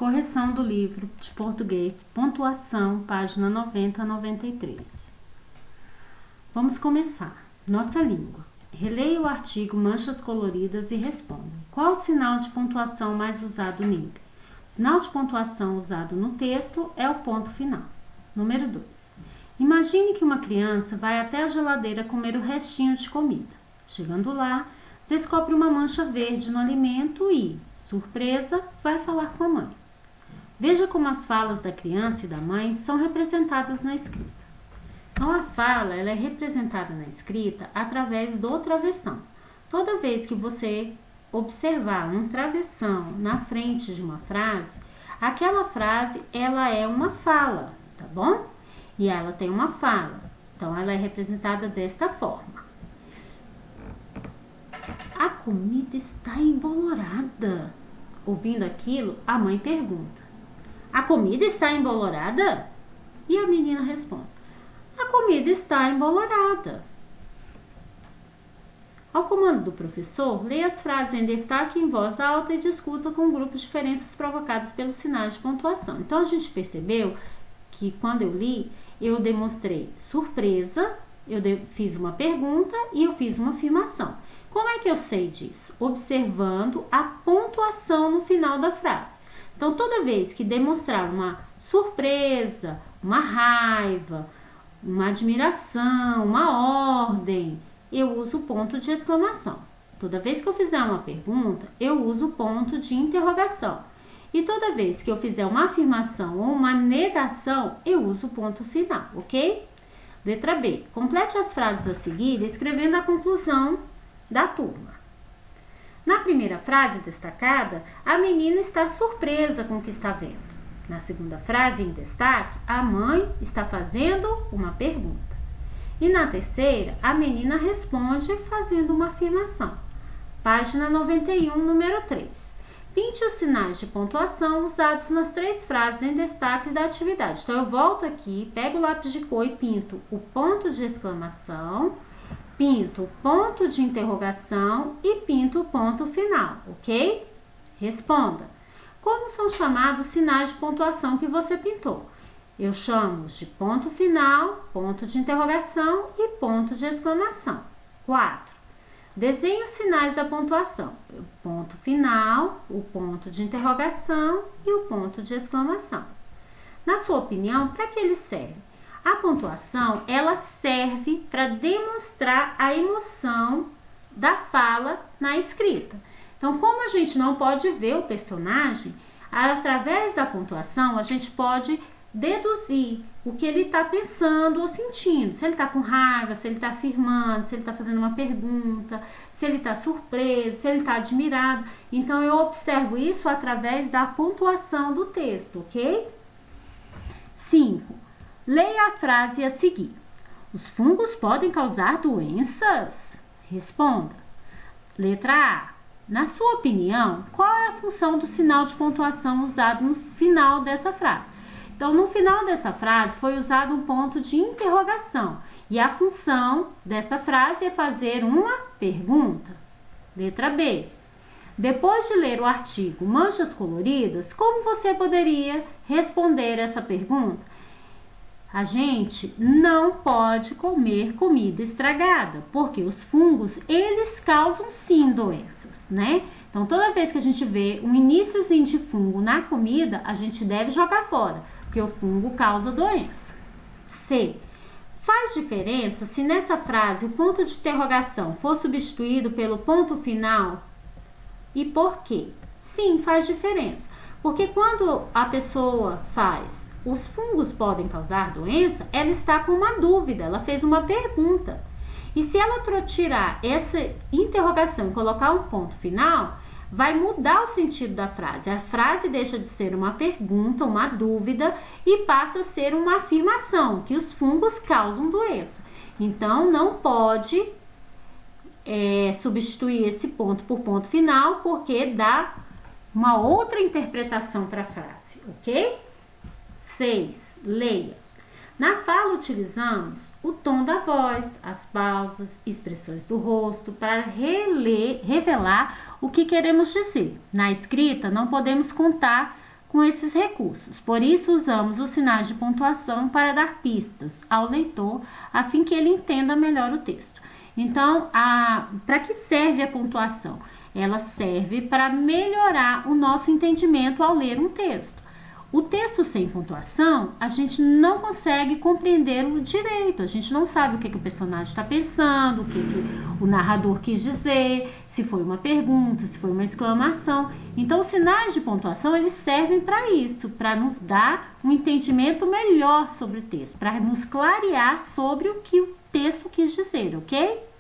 Correção do livro de português, pontuação, página 90 a 93. Vamos começar. Nossa língua. Releia o artigo Manchas Coloridas e responda. Qual o sinal de pontuação mais usado nele? O sinal de pontuação usado no texto é o ponto final. Número 2. Imagine que uma criança vai até a geladeira comer o restinho de comida. Chegando lá, descobre uma mancha verde no alimento e, surpresa, vai falar com a mãe. Veja como as falas da criança e da mãe são representadas na escrita. Então, a fala ela é representada na escrita através do travessão. Toda vez que você observar um travessão na frente de uma frase, aquela frase ela é uma fala, tá bom? E ela tem uma fala. Então, ela é representada desta forma. A comida está embolorada. Ouvindo aquilo, a mãe pergunta: a comida está embolorada? E a menina responde: a comida está embolorada. Ao comando do professor, leia as frases em destaque em voz alta e discuta com o grupo as diferenças provocadas pelos sinais de pontuação. Então, a gente percebeu que quando eu li, eu demonstrei surpresa, fiz uma pergunta e eu fiz uma afirmação. Como é que eu sei disso? Observando a pontuação no final da frase. Então, toda vez que demonstrar uma surpresa, uma raiva, uma admiração, uma ordem, eu uso o ponto de exclamação. Toda vez que eu fizer uma pergunta, eu uso o ponto de interrogação. E toda vez que eu fizer uma afirmação ou uma negação, eu uso o ponto final, ok? Letra B. Complete as frases a seguir escrevendo a conclusão da turma. Na primeira frase destacada, a menina está surpresa com o que está vendo. Na segunda frase em destaque, a mãe está fazendo uma pergunta. E na terceira, a menina responde fazendo uma afirmação. Página 91, número 3. Pinte os sinais de pontuação usados nas três frases em destaque da atividade. Então, eu volto aqui, pego o lápis de cor e pinto o ponto de exclamação, pinto o ponto de interrogação e pinto o ponto final, ok? Responda. Como são chamados os sinais de pontuação que você pintou? Eu chamo de ponto final, ponto de interrogação e ponto de exclamação. 4. Desenhe os sinais da pontuação. O ponto final, o ponto de interrogação e o ponto de exclamação. Na sua opinião, para que eles servem? A pontuação, ela serve para demonstrar a emoção da fala na escrita. Então, como a gente não pode ver o personagem, através da pontuação, a gente pode deduzir o que ele está pensando ou sentindo. Se ele está com raiva, se ele está afirmando, se ele está fazendo uma pergunta, se ele está surpreso, se ele está admirado. Então, eu observo isso através da pontuação do texto, ok? 5. Leia a frase a seguir. Os fungos podem causar doenças? Responda. Letra A. Na sua opinião, qual é a função do sinal de pontuação usado no final dessa frase? Então, no final dessa frase foi usado um ponto de interrogação e a função dessa frase é fazer uma pergunta. Letra B. Depois de ler o artigo Manchas Coloridas, como você poderia responder essa pergunta? A gente não pode comer comida estragada, porque os fungos, eles causam sim doenças, né? Então, toda vez que a gente vê um iniciozinho de fungo na comida, a gente deve jogar fora, porque o fungo causa doença. C. Faz diferença se nessa frase o ponto de interrogação for substituído pelo ponto final? E por quê? Sim, faz diferença. Porque quando a pessoa faz os fungos podem causar doença, ela está com uma dúvida, ela fez uma pergunta. E se ela tirar essa interrogação e colocar um ponto final, vai mudar o sentido da frase. A frase deixa de ser uma pergunta, uma dúvida, e passa a ser uma afirmação, que os fungos causam doença. Então, não pode substituir esse ponto por ponto final, porque dá uma outra interpretação para a frase, ok? 6. Leia. Na fala, utilizamos o tom da voz, as pausas, expressões do rosto para revelar o que queremos dizer. Na escrita, não podemos contar com esses recursos. Por isso, usamos os sinais de pontuação para dar pistas ao leitor, a fim que ele entenda melhor o texto. Então, para que serve a pontuação? Ela serve para melhorar o nosso entendimento ao ler um texto. O texto sem pontuação, a gente não consegue compreendê-lo direito. A gente não sabe o que o personagem está pensando, o que o narrador quis dizer, se foi uma pergunta, se foi uma exclamação. Então, os sinais de pontuação, eles servem para isso, para nos dar um entendimento melhor sobre o texto, para nos clarear sobre o que o texto quis dizer, ok?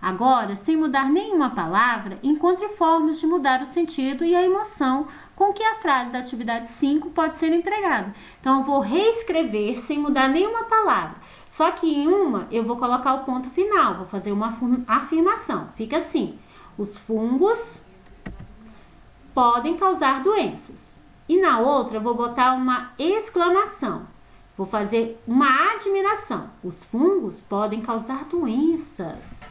Agora, sem mudar nenhuma palavra, encontre formas de mudar o sentido e a emoção com que a frase da atividade 5 pode ser empregada. Então, eu vou reescrever sem mudar nenhuma palavra. Só que em uma, eu vou colocar o ponto final, vou fazer uma afirmação. Fica assim: os fungos podem causar doenças. E na outra, eu vou botar uma exclamação. Vou fazer uma admiração. Os fungos podem causar doenças.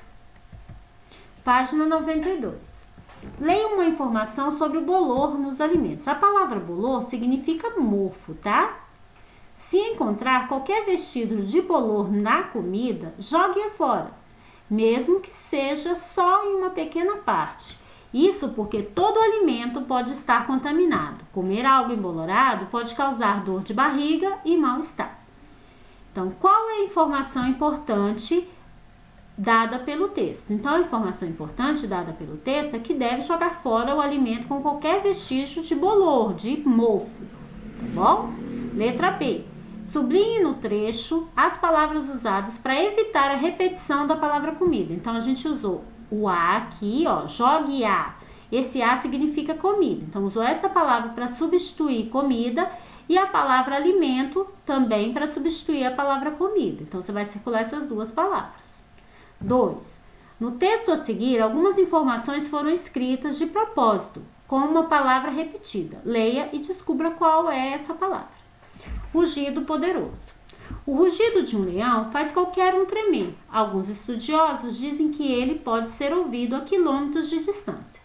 Página 92. Leia uma informação sobre o bolor nos alimentos. A palavra bolor significa mofo, tá? Se encontrar qualquer vestígio de bolor na comida, jogue-a fora, mesmo que seja só em uma pequena parte. Isso porque todo alimento pode estar contaminado. Comer algo embolorado pode causar dor de barriga e mal-estar. Então, qual é a informação importante dada pelo texto? Então, a informação importante dada pelo texto é que deve jogar fora o alimento com qualquer vestígio de bolor, de mofo, tá bom? Letra B. Sublinhe no trecho as palavras usadas para evitar a repetição da palavra comida. Então, a gente usou o A aqui, ó, jogue A. Esse A significa comida. Então, usou essa palavra para substituir comida e a palavra alimento também para substituir a palavra comida. Então, você vai circular essas duas palavras. 2. No texto a seguir, algumas informações foram escritas de propósito, com uma palavra repetida. Leia e descubra qual é essa palavra. Rugido poderoso. O rugido de um leão faz qualquer um tremer. Alguns estudiosos dizem que ele pode ser ouvido a quilômetros de distância.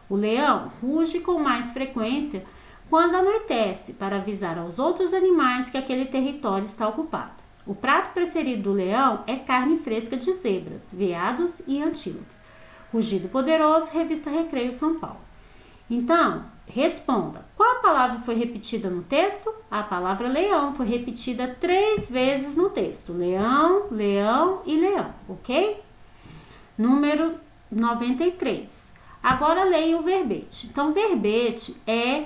O leão ruge com mais frequência quando anoitece, para avisar aos outros animais que aquele território está ocupado. O prato preferido do leão é carne fresca de zebras, veados e antílopes. Rugido poderoso, revista Recreio, São Paulo. Então, responda. Qual a palavra foi repetida no texto? A palavra leão foi repetida 3 vezes no texto. Leão, leão e leão, ok? Número 93. Agora leia o verbete. Então, verbete é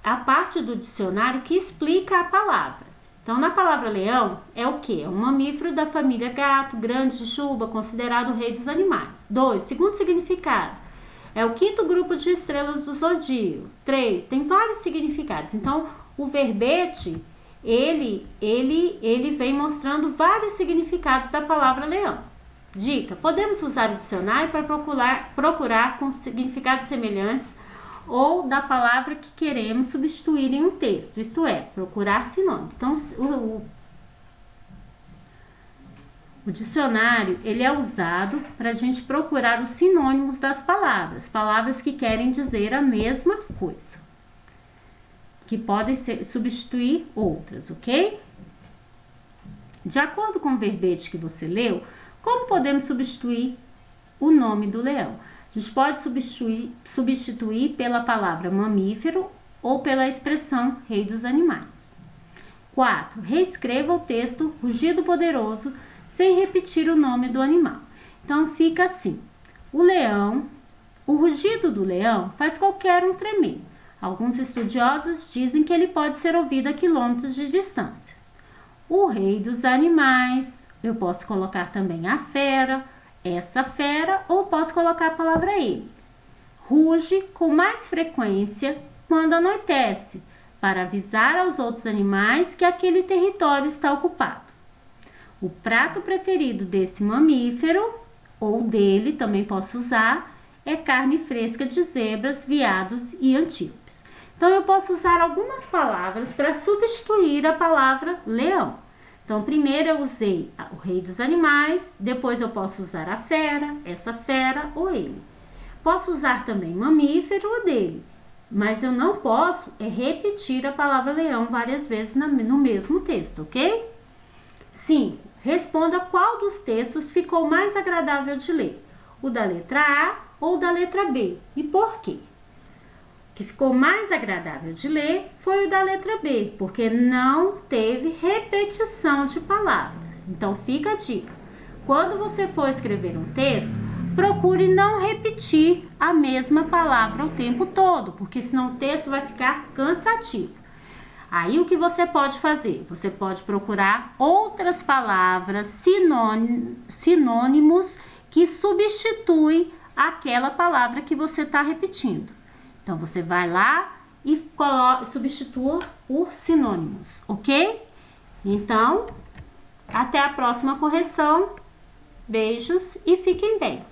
a parte do dicionário que explica a palavra. Então, na palavra leão, é o quê? É um mamífero da família gato, grande de chuva, considerado o rei dos animais. 2. Segundo significado, é o 5º grupo de estrelas do zodíaco. 3. Tem vários significados. Então, o verbete, ele vem mostrando vários significados da palavra leão. Dica: podemos usar o dicionário para procurar com significados semelhantes ou da palavra que queremos substituir em um texto, isto é, procurar sinônimos. Então, o dicionário, ele é usado para a gente procurar os sinônimos das palavras que querem dizer a mesma coisa, que podem substituir outras, ok? De acordo com o verbete que você leu, como podemos substituir o nome do leão? A gente pode substituir pela palavra mamífero ou pela expressão rei dos animais. 4. Reescreva o texto rugido poderoso sem repetir o nome do animal. Então, fica assim: o rugido do leão faz qualquer um tremer. Alguns estudiosos dizem que ele pode ser ouvido a quilômetros de distância. O rei dos animais, eu posso colocar também a fera, essa fera, ou posso colocar a palavra ele. Ruge com mais frequência quando anoitece, para avisar aos outros animais que aquele território está ocupado. O prato preferido desse mamífero, ou dele, também posso usar, é carne fresca de zebras, veados e antílopes. Então, eu posso usar algumas palavras para substituir a palavra leão. Então, primeiro eu usei o rei dos animais, depois eu posso usar a fera, essa fera ou ele. Posso usar também mamífero ou dele. Mas eu não posso repetir a palavra leão várias vezes no mesmo texto, ok? 5. Responda qual dos textos ficou mais agradável de ler. O da letra A ou da letra B. E por quê? O que ficou mais agradável de ler foi o da letra B, porque não teve repetição de palavras. Então, fica a dica. Quando você for escrever um texto, procure não repetir a mesma palavra o tempo todo, porque senão o texto vai ficar cansativo. Aí, o que você pode fazer? Você pode procurar outras palavras, sinônimos, que substituem aquela palavra que você está repetindo. Então, você vai lá e substitua por sinônimos, ok? Então, até a próxima correção. Beijos e fiquem bem!